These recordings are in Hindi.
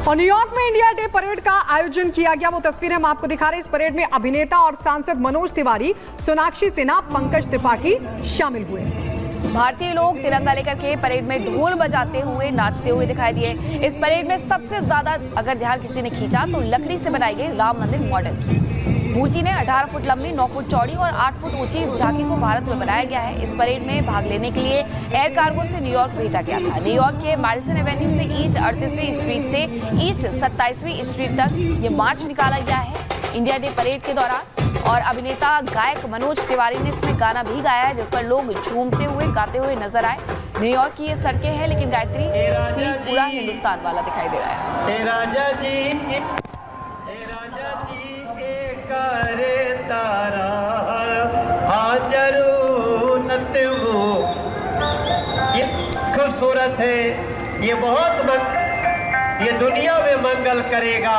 और न्यूयॉर्क में इंडिया डे परेड का आयोजन किया गया, वो तस्वीरें हम आपको दिखा रहे हैं। इस परेड में अभिनेता और सांसद मनोज तिवारी, सोनाक्षी सिन्हा, पंकज त्रिपाठी शामिल हुए। भारतीय लोग तिरंगा लेकर के परेड में ढोल बजाते हुए, नाचते हुए दिखाई दिए। इस परेड में सबसे ज्यादा अगर ध्यान किसी ने खींचा तो लकड़ी से बनाई गई राम मंदिर मॉडल की मूर्ति ने 18 फुट लंबी, 9 फुट चौड़ी और 8 फुट ऊंची इस झांकी को भारत में बनाया गया है। इस परेड में भाग लेने के लिए एयर कार्गो से न्यूयॉर्क भेजा गया था। न्यूयॉर्क के मैडिसन एवेन्यू से ईस्ट 38वीं स्ट्रीट से ईस्ट 27वीं स्ट्रीट तक ये मार्च निकाला गया है इंडिया डे परेड के दौरान। और अभिनेता गायक मनोज तिवारी ने इसमें गाना भी गाया है, जिस पर लोग झूमते हुए, गाते हुए नजर आए। न्यूयॉर्क की ये सड़कें हैं, लेकिन गायत्री फील पूरा हिंदुस्तान वाला दिखाई दे रहा है। राजा जी करे तारा हाजरू नतवो, ये खूबसूरत है, ये बहुत ये दुनिया में मंगल करेगा।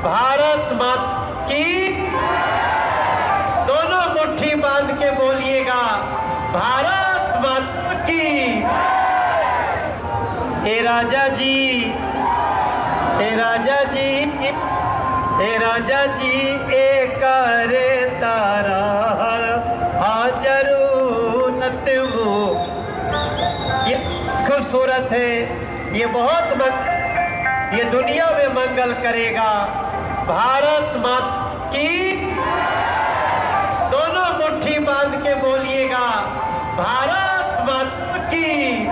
भारत माता की दोनों मुट्ठी बांध के बोलिएगा, भारत माता की। हे राजा जी, हे राजा जी, हे राजा जी एक करे तारा हाजरू नतवो, ये खूबसूरत है, ये बहुत ये दुनिया में मंगल करेगा। भारत माता की दोनों मुट्ठी बांध के बोलिएगा, भारत माता की।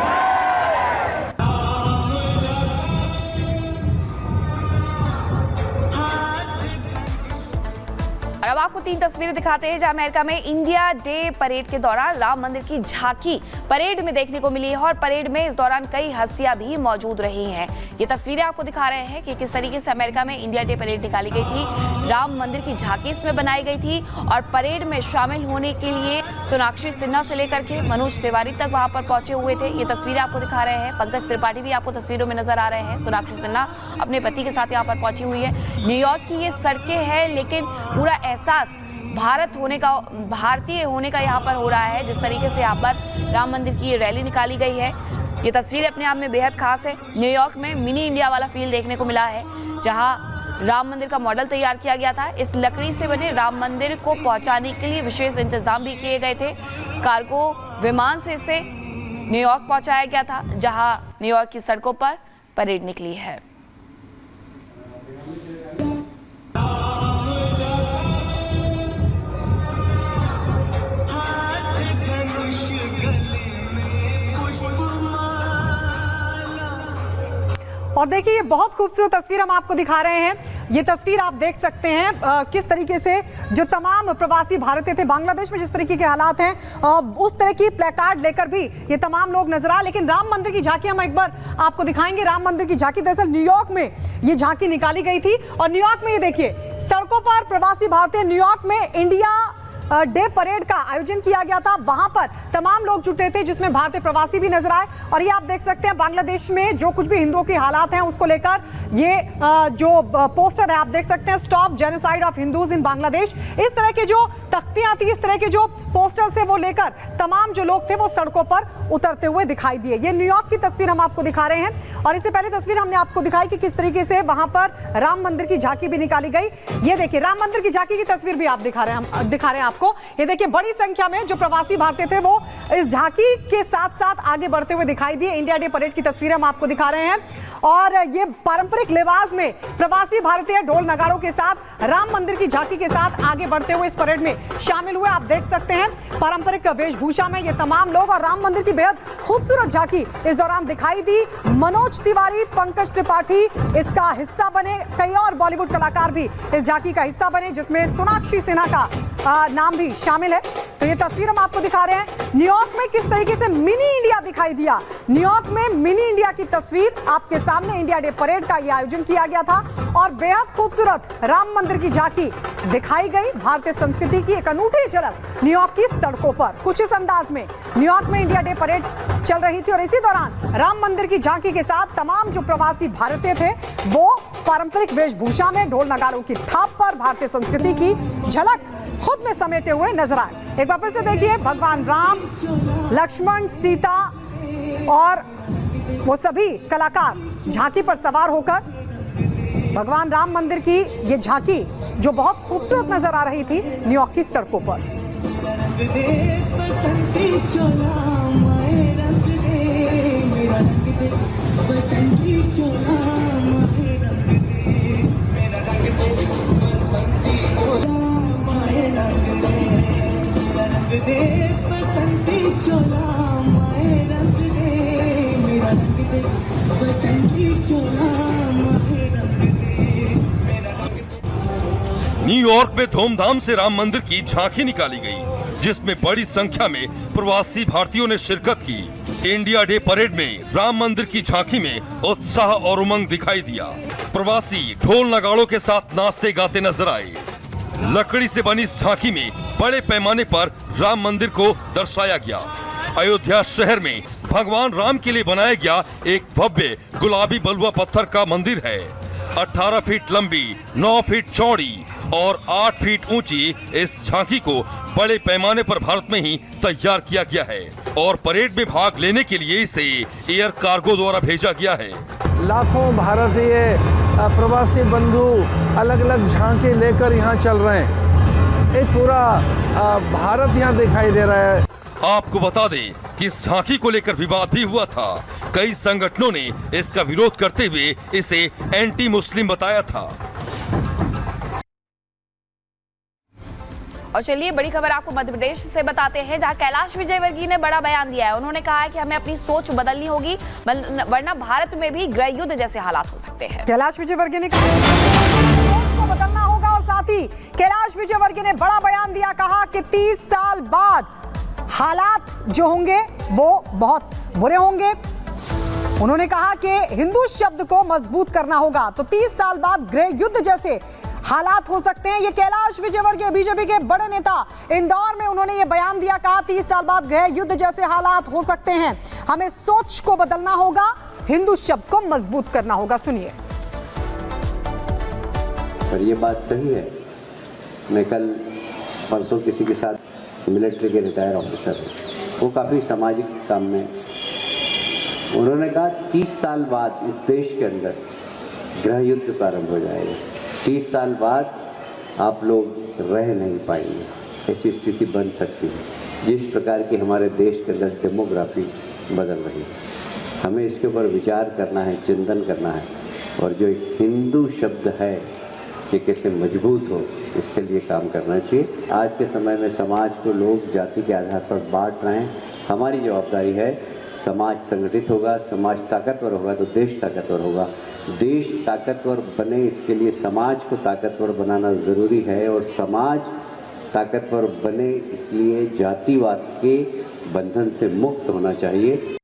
और अब आपको 3 तस्वीरें दिखाते हैं जहां अमेरिका में इंडिया डे परेड के दौरान राम मंदिर की झांकी परेड में देखने को मिली है। और परेड में इस दौरान कई हस्तियां भी मौजूद रही हैं। ये तस्वीरें आपको दिखा रहे हैं कि किस तरीके से अमेरिका में इंडिया डे परेड निकाली गई थी। राम मंदिर की झांकी इसमें बनाई गई थी और परेड में शामिल होने के लिए सोनाक्षी सिन्हा से लेकर के मनोज तिवारी तक वहां पर पहुंचे हुए थे। ये तस्वीरें आपको दिखा रहे हैं। पंकज त्रिपाठी भी आपको तस्वीरों में नजर आ रहे हैं। सोनाक्षी सिन्हा अपने पति के साथ यहाँ पर पहुंची हुई है। न्यूयॉर्क की ये सड़कें हैं, लेकिन पूरा एहसास भारत होने का, भारतीय होने का यहाँ पर हो रहा है। जिस तरीके से यहाँ पर राम मंदिर की ये रैली निकाली गई है, ये तस्वीर अपने आप में बेहद खास है। न्यूयॉर्क में मिनी इंडिया वाला फील देखने को मिला है, जहाँ राम मंदिर का मॉडल तैयार किया गया था। इस लकड़ी से बने राम मंदिर को पहुंचाने के लिए विशेष इंतजाम भी किए गए थे। कार्गो विमान से इसे न्यूयॉर्क पहुंचाया गया था, जहां न्यूयॉर्क की सड़कों पर परेड निकली है। और देखिए, ये बहुत खूबसूरत तस्वीर हम आपको दिखा रहे हैं। ये तस्वीर आप देख सकते हैं किस तरीके से जो तमाम प्रवासी भारतीय थे, बांग्लादेश में जिस तरीके के हालात हैं, उस तरह की प्लेकार्ड लेकर भी ये तमाम लोग नजर आए। लेकिन राम मंदिर की झांकी हम एक बार आपको दिखाएंगे। राम मंदिर की झांकी दरअसल न्यूयॉर्क में ये झांकी निकाली गई थी। और न्यूयॉर्क में ये देखिए, सड़कों पर प्रवासी भारतीय, न्यूयॉर्क में इंडिया डे परेड का आयोजन किया गया था। वहां पर तमाम लोग जुटे थे, जिसमें भारतीय प्रवासी भी नजर आए। और ये आप देख सकते हैं, बांग्लादेश में जो कुछ भी हिंदुओं के हालात हैं उसको लेकर ये जो पोस्टर है आप देख सकते हैं, स्टॉप जेनोसाइड ऑफ हिंदूज इन बांग्लादेश। इस तरह के जो तख्तियां थी, इस तरह के जो पोस्टर से वो लेकर तमाम जो लोग थे वो सड़कों पर उतरते हुए दिखाई दिए। ये न्यूयॉर्क की तस्वीर हम आपको दिखा रहे हैं। और इससे पहले तस्वीर हमने आपको दिखाई कि किस तरीके से वहां पर राम मंदिर की झांकी भी निकाली गई। ये देखिए, राम मंदिर की झांकी की तस्वीर भी आप दिखा रहे हैं आपको। ये देखिए, बड़ी संख्या में जो प्रवासी भारतीय थे वो इस झांकी के साथ साथ आगे बढ़ते हुए दिखाई दिए। इंडिया डे परेड की तस्वीरें हम आपको दिखा रहे हैं। और ये पारंपरिक लिबास में प्रवासी भारतीय ढोल नगाड़ों के साथ राम मंदिर की झांकी के साथ आगे बढ़ते हुए इस परेड में शामिल हुए। आप देख सकते हैं, पारंपरिक वेशभूषा में ये तमाम लोग और राम मंदिर की बेहद खूबसूरत झांकी इस दौरान दिखाई दी। मनोज तिवारी, पंकज त्रिपाठी इसका हिस्सा बने। कई और बॉलीवुड कलाकार भी इस झांकी का हिस्सा बने, जिसमें सोनाक्षी सिन्हा का नाम भी शामिल है। तो ये तस्वीर हम आपको दिखा रहे हैं। न्यूयॉर्क में किस तरीके से मिनी इंडिया दिखाई दिया। न्यूयॉर्क में मिनी इंडिया की तस्वीर आपके सामने। इंडिया डे परेड का यह आयोजन किया गया था और बेहद खूबसूरत राम मंदिर की झांकी दिखाई गई। भारतीय संस्कृति की एक अनूठी झलक न्यूयॉर्क की सड़कों पर कुछ इस अंदाज में न्यूयॉर्क में इंडिया डे परेड चल रही थी। और इसी दौरान राम मंदिर की झांकी के साथ तमाम जो प्रवासी भारतीय थे वो पारंपरिक वेशभूषा में ढोल नगाड़ों की थाप पर भारतीय संस्कृति की झलक खुद में समेटे हुए नजर आए। एक बार फिर से देखिए, भगवान राम, लक्ष्मण, सीता और वो सभी कलाकार झांकी पर सवार होकर भगवान राम मंदिर की ये झांकी जो बहुत खूबसूरत नजर आ रही थी न्यूयॉर्क की सड़कों पर। न्यूयॉर्क में धूमधाम से राम मंदिर की झांकी निकाली गई, जिसमें बड़ी संख्या में प्रवासी भारतीयों ने शिरकत की। इंडिया डे परेड में राम मंदिर की झांकी में उत्साह और उमंग दिखाई दिया। प्रवासी ढोल नगाड़ों के साथ नाचते गाते नजर आए। लकड़ी से बनी इस झांकी में बड़े पैमाने पर राम मंदिर को दर्शाया गया। अयोध्या शहर में भगवान राम के लिए बनाया गया एक भव्य गुलाबी बलुआ पत्थर का मंदिर है। 18 फीट लंबी, 9 फीट चौड़ी और 8 फीट ऊंची इस झांकी को बड़े पैमाने पर भारत में ही तैयार किया गया है और परेड में भाग लेने के लिए इसे एयर कार्गो द्वारा भेजा गया है। लाखों भारतीय प्रवासी बंधु अलग अलग झांकी लेकर यहाँ चल रहे हैं। एक पूरा भारत यहाँ दिखाई दे रहा है। आपको बता दें कि इस झांकी को लेकर विवाद भी हुआ था। कई संगठनों ने इसका विरोध करते हुए इसे एंटी मुस्लिम बताया था। और चलिए बड़ी खबर आपको मध्य प्रदेश से बताते हैं, जहां कैलाश विजयवर्गीय ने बड़ा बयान दिया है। उन्होंने कहा है कि हमें अपनी सोच बदलनी होगी, वरना भारत में भी गृह युद्ध जैसे हालात हो सकते हैं। कैलाश विजयवर्गीय ने कहा सोच को बदलना होगा और साथ ही कैलाश विजयवर्गीय ने बड़ा बयान दिया, कहा कि 30 साल बाद हालात जो होंगे वो बहुत बुरे होंगे। उन्होंने कहा कि हिंदू शब्द को मजबूत करना होगा, तो 30 साल बाद गृह युद्ध जैसे हालात हो सकते हैं। ये कैलाश विजयवर्गीय बीजेपी के बड़े नेता इंदौर में उन्होंने ये बयान दिया, कहा 30 साल बाद गृह युद्ध जैसे हालात हो सकते हैं, हमें सोच को बदलना होगा, हिंदू शब्द को मजबूत करना होगा। सुनिए। पर ये बात सही है। मैं कल परसों किसी के साथ मिलिट्री के रिटायर ऑफिसर, वो काफ़ी सामाजिक काम में, उन्होंने कहा 30 साल बाद इस देश के अंदर गृह युद्ध प्रारंभ हो जाएगा। 30 साल बाद आप लोग रह नहीं पाएंगे, ऐसी स्थिति बन सकती है। जिस प्रकार की हमारे देश के अंदर डेमोग्राफी बदल रही है, हमें इसके ऊपर विचार करना है, चिंतन करना है, और जो एक हिंदू शब्द है ये कैसे मजबूत हो, इसके लिए काम करना चाहिए। आज के समय में समाज को लोग जाति के आधार पर बांट रहे हैं। हमारी जवाबदारी है, समाज संगठित होगा, समाज ताकतवर होगा तो देश ताकतवर होगा। देश ताकतवर बने, इसके लिए समाज को ताकतवर बनाना ज़रूरी है, और समाज ताकतवर बने इसलिए जातिवाद के बंधन से मुक्त होना चाहिए।